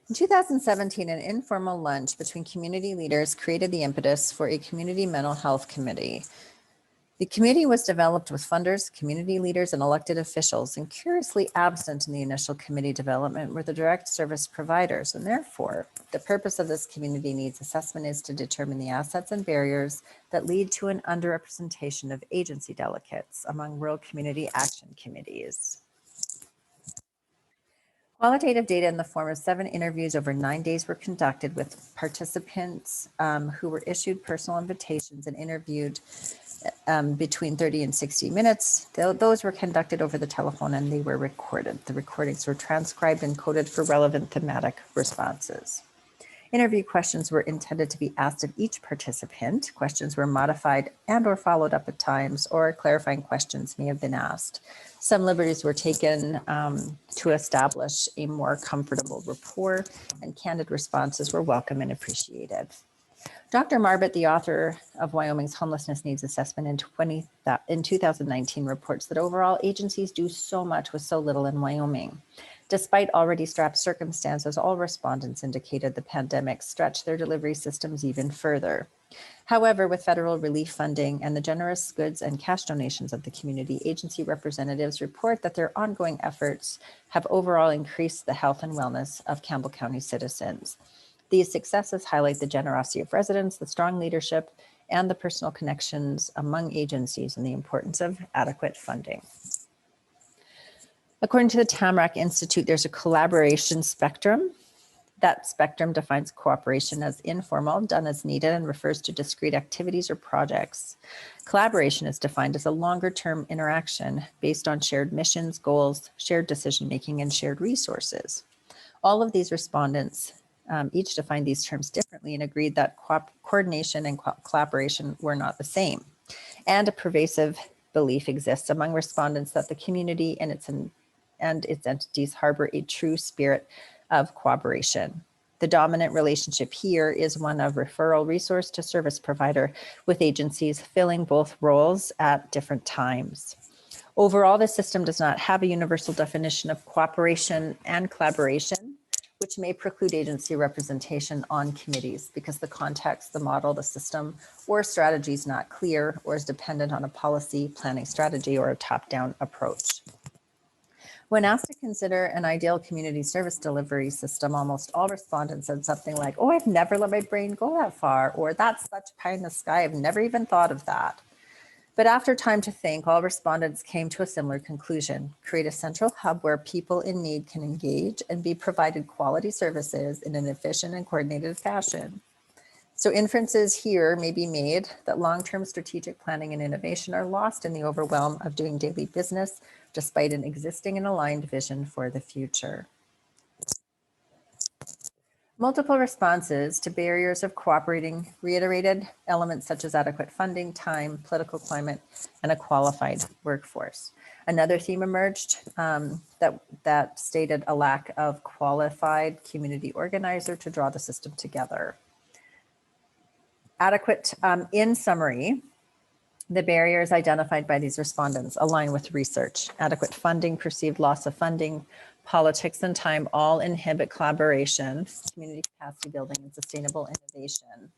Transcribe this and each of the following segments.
In 2017, an informal lunch between community leaders created the impetus for a community mental health committee. The committee was developed with funders, community leaders, and elected officials, and curiously absent in the initial committee development were the direct service providers. And therefore, the purpose of this community needs assessment is to determine the assets and barriers that lead to an underrepresentation of agency delegates among rural community action committees. Qualitative data in the form of 7 interviews over 9 days were conducted with participants who were issued personal invitations and interviewed between 30 and 60 minutes. Those were conducted over the telephone and they were recorded. The recordings were transcribed and coded for relevant thematic responses. Interview questions were intended to be asked of each participant. Questions were modified and or followed up at times, or clarifying questions may have been asked. Some liberties were taken to establish a more comfortable rapport, and candid responses were welcome and appreciated. Dr. Marbut, the author of Wyoming's Homelessness Needs Assessment in 2019, reports that overall agencies do so much with so little in Wyoming. Despite already strapped circumstances, all respondents indicated the pandemic stretched their delivery systems even further. However, with federal relief funding and the generous goods and cash donations of the community, agency representatives report that their ongoing efforts have overall increased the health and wellness of Campbell County citizens. These successes highlight the generosity of residents, the strong leadership, and the personal connections among agencies and the importance of adequate funding. According to the Tamarack Institute, there's a collaboration spectrum. That spectrum defines cooperation as informal, done as needed, and refers to discrete activities or projects. Collaboration is defined as a longer-term interaction based on shared missions, goals, shared decision-making, and shared resources. All of these respondents each defined these terms differently and agreed that coordination and collaboration were not the same. And a pervasive belief exists among respondents that the community and its entities harbor a true spirit of cooperation. The dominant relationship here is one of referral resource to service provider, with agencies filling both roles at different times. Overall, the system does not have a universal definition of cooperation and collaboration, which may preclude agency representation on committees because the context, the model, the system, or strategy is not clear or is dependent on a policy, planning strategy, or a top-down approach. When asked to consider an ideal community service delivery system, almost all respondents said something like, "Oh, I've never let my brain go that far," or "That's such pie in the sky, I've never even thought of that." But after time to think, all respondents came to a similar conclusion: create a central hub where people in need can engage and be provided quality services in an efficient and coordinated fashion. So inferences here may be made that long-term strategic planning and innovation are lost in the overwhelm of doing daily business, despite an existing and aligned vision for the future. Multiple responses to barriers of cooperating reiterated elements such as adequate funding, time, political climate, and a qualified workforce. Another theme emerged that stated a lack of qualified community organizer to draw the system together. In summary, the barriers identified by these respondents align with research. Adequate funding, perceived loss of funding, politics, and time all inhibit collaboration, community capacity building, and sustainable innovation.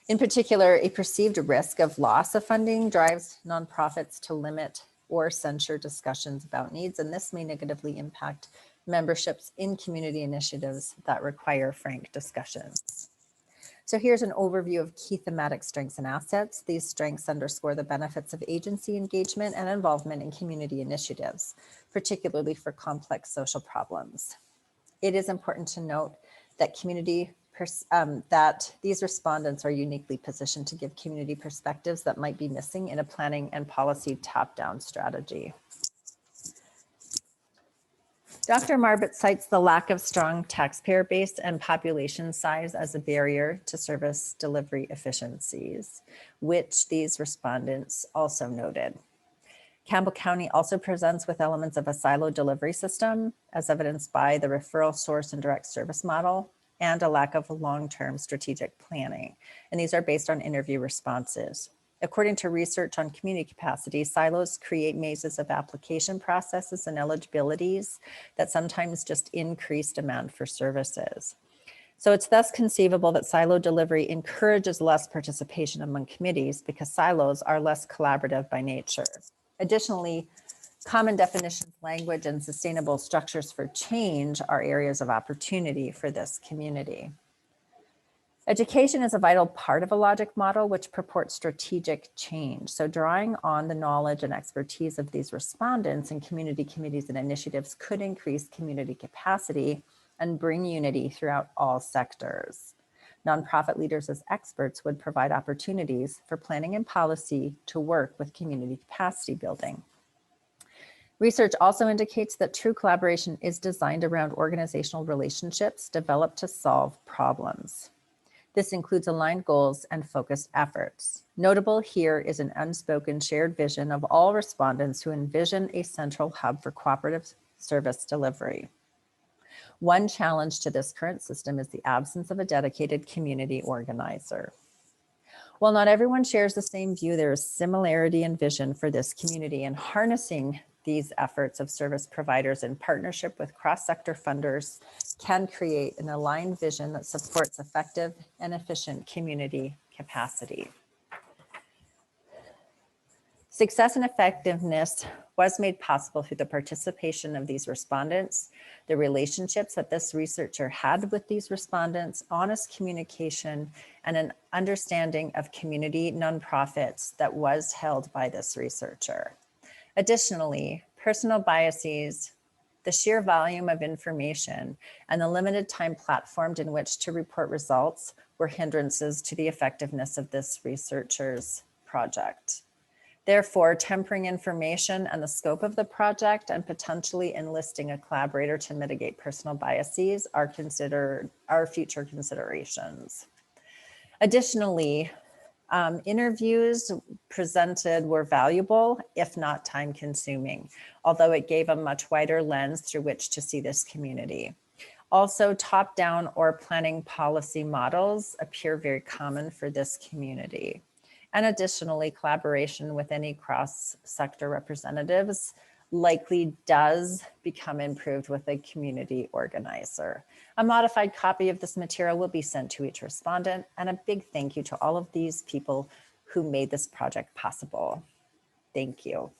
In particular, a perceived risk of loss of funding drives nonprofits to limit or censure discussions about needs, and this may negatively impact memberships in community initiatives that require frank discussions. So here's an overview of key thematic strengths and assets. These strengths underscore the benefits of agency engagement and involvement in community initiatives, particularly for complex social problems. It is important to note that that these respondents are uniquely positioned to give community perspectives that might be missing in a planning and policy top-down strategy. Dr. Marbut cites the lack of strong taxpayer base and population size as a barrier to service delivery efficiencies, which these respondents also noted. Campbell County also presents with elements of a siloed delivery system, as evidenced by the referral source and direct service model, and a lack of long-term strategic planning. And these are based on interview responses. According to research on community capacity, silos create mazes of application processes and eligibilities that sometimes just increase demand for services. So it's thus conceivable that silo delivery encourages less participation among committees because silos are less collaborative by nature. Additionally, common definitions, language, and sustainable structures for change are areas of opportunity for this community. Education is a vital part of a logic model which purports strategic change. So drawing on the knowledge and expertise of these respondents and community committees and initiatives could increase community capacity and bring unity throughout all sectors. Nonprofit leaders as experts would provide opportunities for planning and policy to work with community capacity building. Research also indicates that true collaboration is designed around organizational relationships developed to solve problems. This includes aligned goals and focused efforts. Notable here is an unspoken shared vision of all respondents who envision a central hub for cooperative service delivery. One challenge to this current system is the absence of a dedicated community organizer. While not everyone shares the same view, there is similarity in vision for this community, and harnessing these efforts of service providers in partnership with cross-sector funders can create an aligned vision that supports effective and efficient community capacity. Success and effectiveness was made possible through the participation of these respondents, the relationships that this researcher had with these respondents, honest communication, and an understanding of community nonprofits that was held by this researcher. Additionally, personal biases, the sheer volume of information, and the limited time platformed in which to report results were hindrances to the effectiveness of this researcher's project. Therefore, tempering information and the scope of the project and potentially enlisting a collaborator to mitigate personal biases are future considerations. Additionally, interviews presented were valuable, if not time consuming, although it gave a much wider lens through which to see this community. Also, top-down or planning policy models appear very common for this community. And additionally, collaboration with any cross-sector representatives likely does become improved with a community organizer. A modified copy of this material will be sent to each respondent, and a big thank you to all of these people who made this project possible. Thank you.